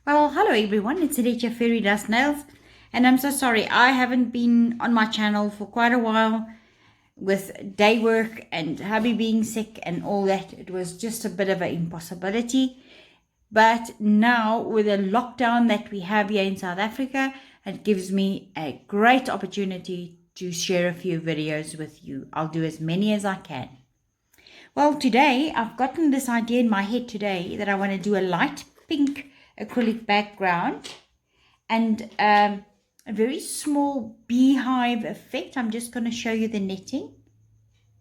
Well, hello everyone, it's Rachel Fairy Dust Nails, and I'm so sorry I haven't been on my channel for quite a while with day work and hubby being sick and all that. It was just a bit of an impossibility. But now with the lockdown that we have here in South Africa, it gives me a great opportunity to share a few videos with you. I'll do as many as I can. Well, today I've gotten this idea in my head today that I want to do a light pink acrylic background and a very small beehive effect. I'm just going to show you the netting,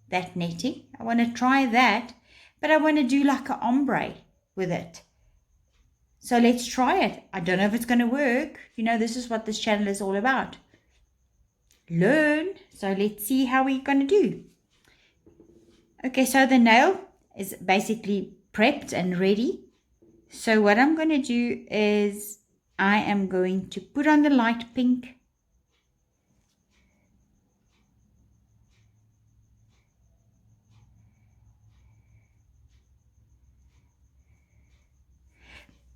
that netting. I want to try that, but I want to do like an ombre with it. So let's try it. I don't know if it's going to work. You know, this is what this channel is all about. Learn. So let's see how we're going to do. Okay, so the nail is basically prepped and ready. So what I'm going to do is I am going to put on the light pink.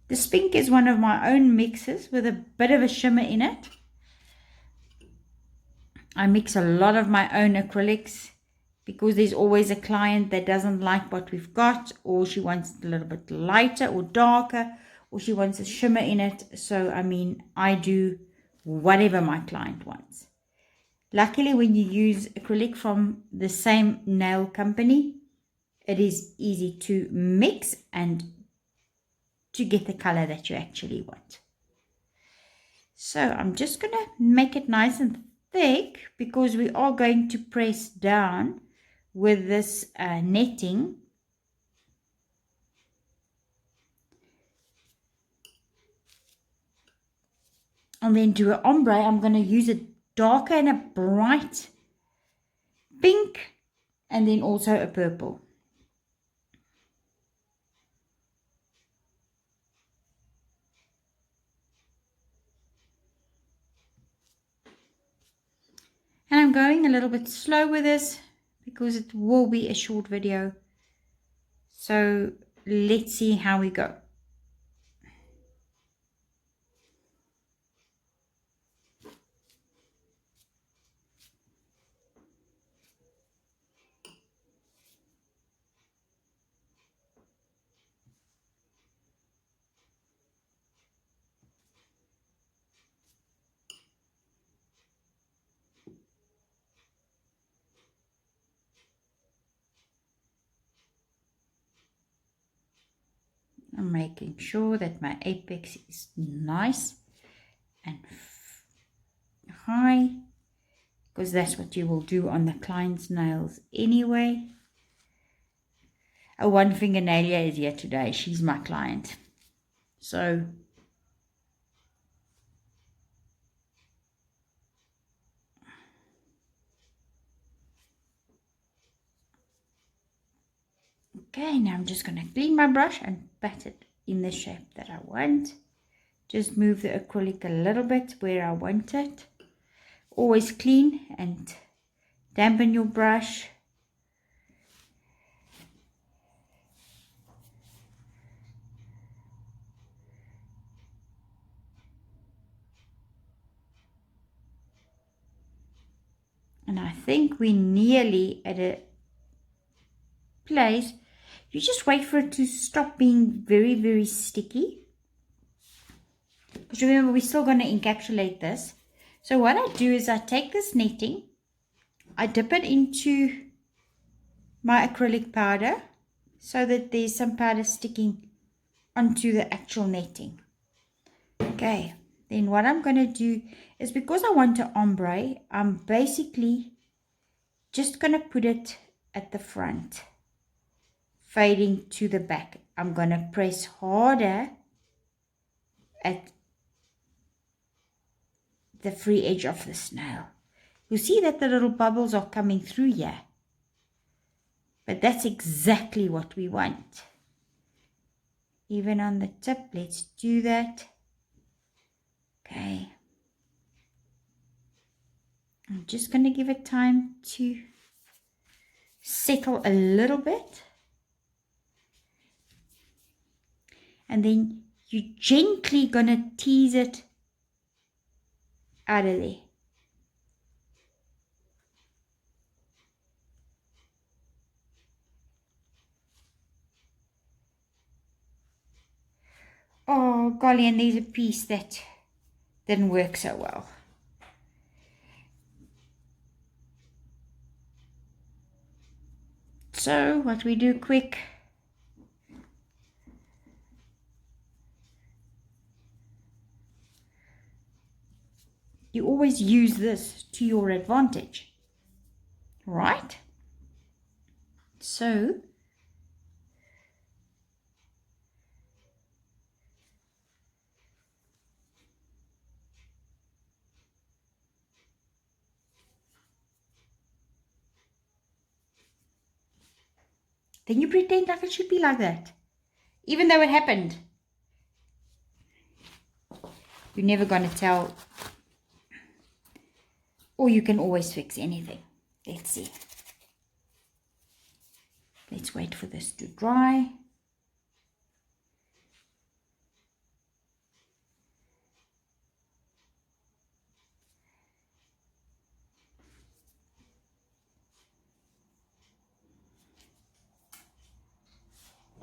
This pink is one of my own mixes with a bit of a shimmer in it. I mix a lot of my own acrylics because there's always a client that doesn't like what we've got, or she wants it a little bit lighter or darker, or she wants a shimmer in it. So, I mean, I do whatever my client wants. Luckily, when you use acrylic from the same nail company, it is easy to mix and to get the color that you actually want. So I'm just going to make it nice and thick because we are going to press down with this netting. And then do an ombre. I'm going to use a darker and a bright pink and then also a purple. And I'm going a little bit slow with this because it will be a short video. So let's see how we go. I'm making sure that my apex is nice and high, because that's what you will do on the client's nails anyway. A one fingernailier is here today. She's my client. So okay, now I'm just going to clean my brush and pat it in the shape that I want. Just move the acrylic a little bit where I want it. Always clean and dampen your brush. And I think we're nearly at a place. You just wait for it to stop being very, very sticky. Because remember, we're still going to encapsulate this. So what I do is I take this netting, I dip it into my acrylic powder so that there's some powder sticking onto the actual netting. Okay, then what I'm going to do is, because I want an ombre, I'm basically just going to put it at the front, fading to the back. I'm going to press harder at the free edge of this nail. You see that the little bubbles are coming through here, but that's exactly what we want. Even on the tip, let's do that. Okay, I'm just going to give it time to settle a little bit, and then you're gently going to tease it out of there. Oh, golly, and there's a piece that didn't work so well. So, what we do quick, you always use this to your advantage, right? So, then you pretend like it should be like that, even though it happened. You're never going to tell, or you can always fix anything. Let's see. Let's wait for this to dry.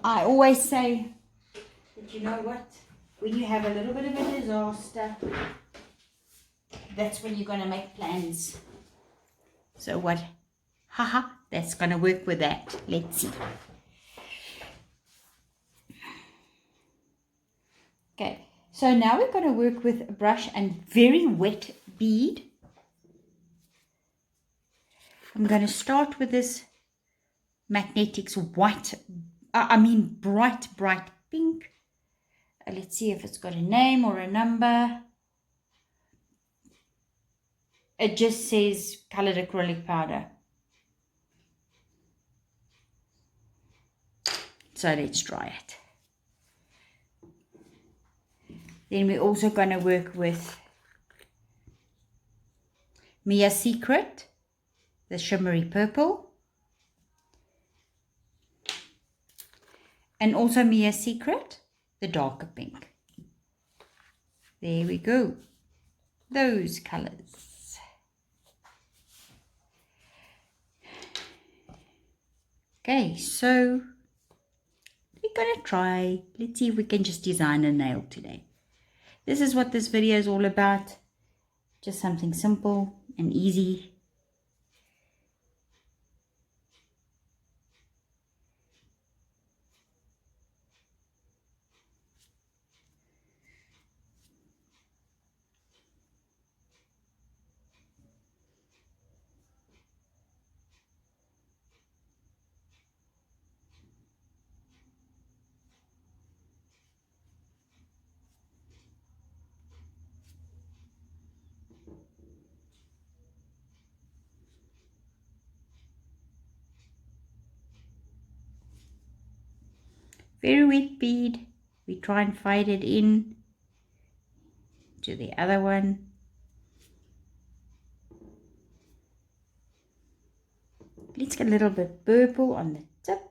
I always say that, you know what, when you have a little bit of a disaster, that's when you're going to make plans. So what? Haha, that's going to work with that. Let's see. Okay, so now we're going to work with a brush and very wet bead. I'm going to start with this Magnetics white, bright pink. Let's see if it's got a name or a number. It just says colored acrylic powder. So let's try it. Then we're also going to work with Mia Secret, the shimmery purple. And also Mia Secret, the darker pink. There we go. Those colors. Okay, so we're going to try. Let's see if we can just design a nail today. This is what this video is all about. Just something simple and easy. Very wet bead. We try and fade it in to the other one. Let's get a little bit purple on the tip.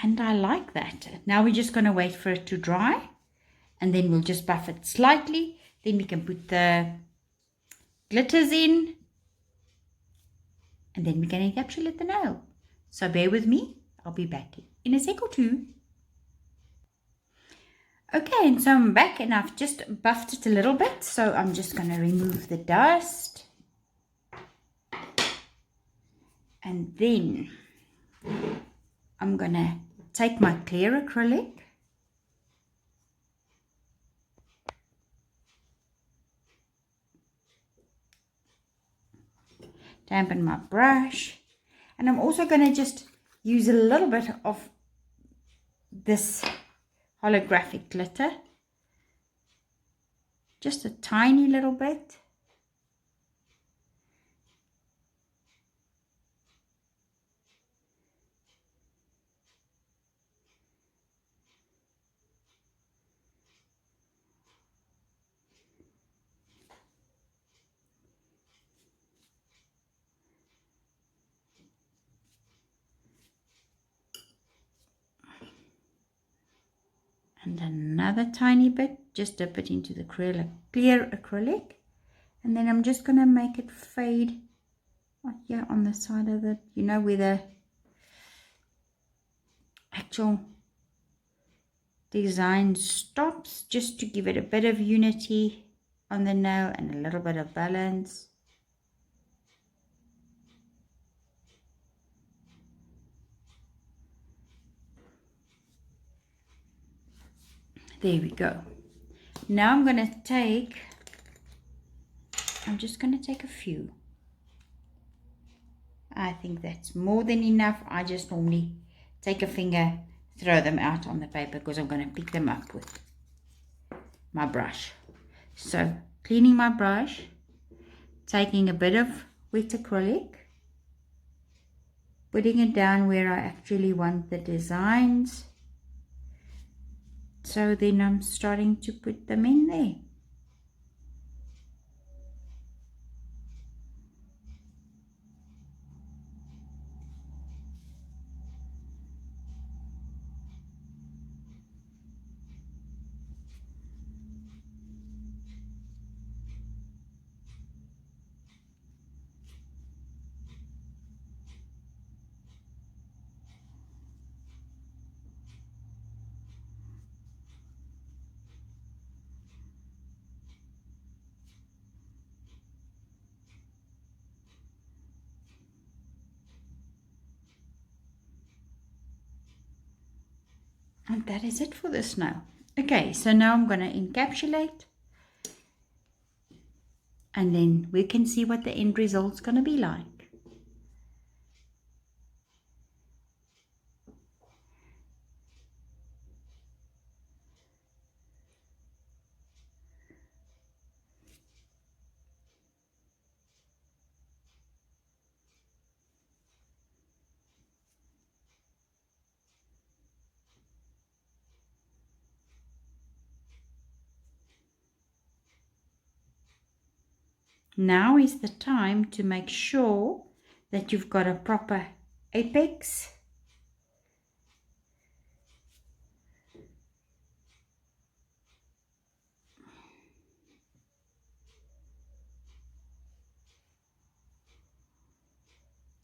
And I like that. Now we're just going to wait for it to dry. And then we'll just buff it slightly. Then we can put the glitters in. And then we're going to encapsulate the nail. So bear with me. I'll be back in a sec or two. Okay, and so I'm back and I've just buffed it a little bit. So I'm just going to remove the dust. And then I'm going to take my clear acrylic. Dampen my brush. And I'm also going to just use a little bit of this holographic glitter, just a tiny little bit. And another tiny bit, just dip it into the clear acrylic, and then I'm just going to make it fade here on the side of the, you know, where the actual design stops, just to give it a bit of unity on the nail and a little bit of balance. There we go. Now I'm just going to take a few. I think that's more than enough. I just normally take a finger, throw them out on the paper, because I'm going to pick them up with my brush. So cleaning my brush, taking a bit of wet acrylic, putting it down where I actually want the designs. So then I'm starting to put them in there. And that is it for this nail. Okay, so now I'm going to encapsulate, and then we can see what the end result's going to be like. Now is the time to make sure that you've got a proper apex.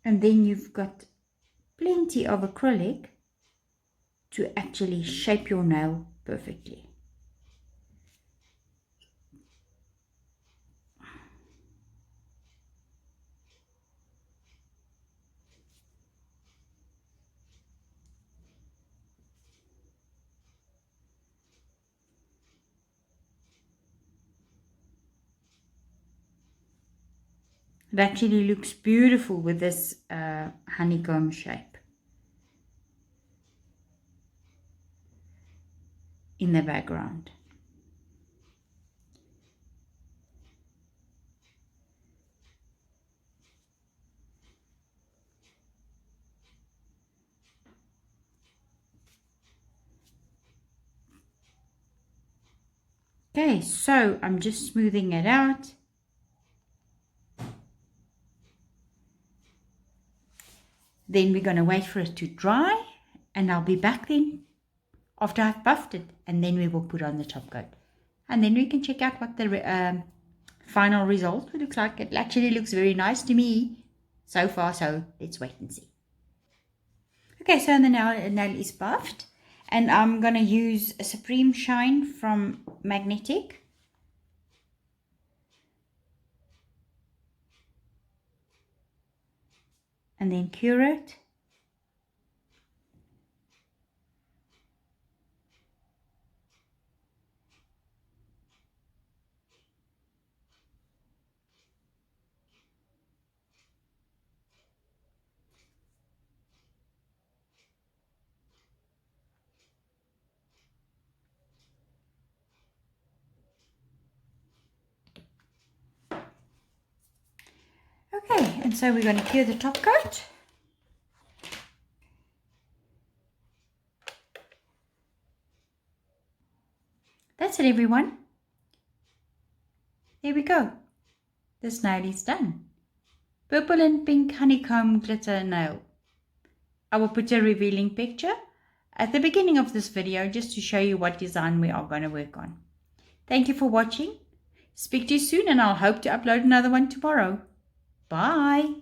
And then you've got plenty of acrylic to actually shape your nail perfectly. It actually looks beautiful with this honeycomb shape in the background. Okay, so I'm just smoothing it out. Then we're going to wait for it to dry, and I'll be back then after I've buffed it, and then we will put on the top coat. And then we can check out what the final result looks like. It actually looks very nice to me so far, so let's wait and see. Okay, so the nail is buffed, and I'm going to use a Supreme Shine from Magnetic. And then cure it. And so we're going to clear the top coat. That's it, everyone. There we go. This nail is done. Purple and pink honeycomb glitter nail. I will put a revealing picture at the beginning of this video just to show you what design we are going to work on. Thank you for watching. Speak to you soon, and I'll hope to upload another one tomorrow. Bye.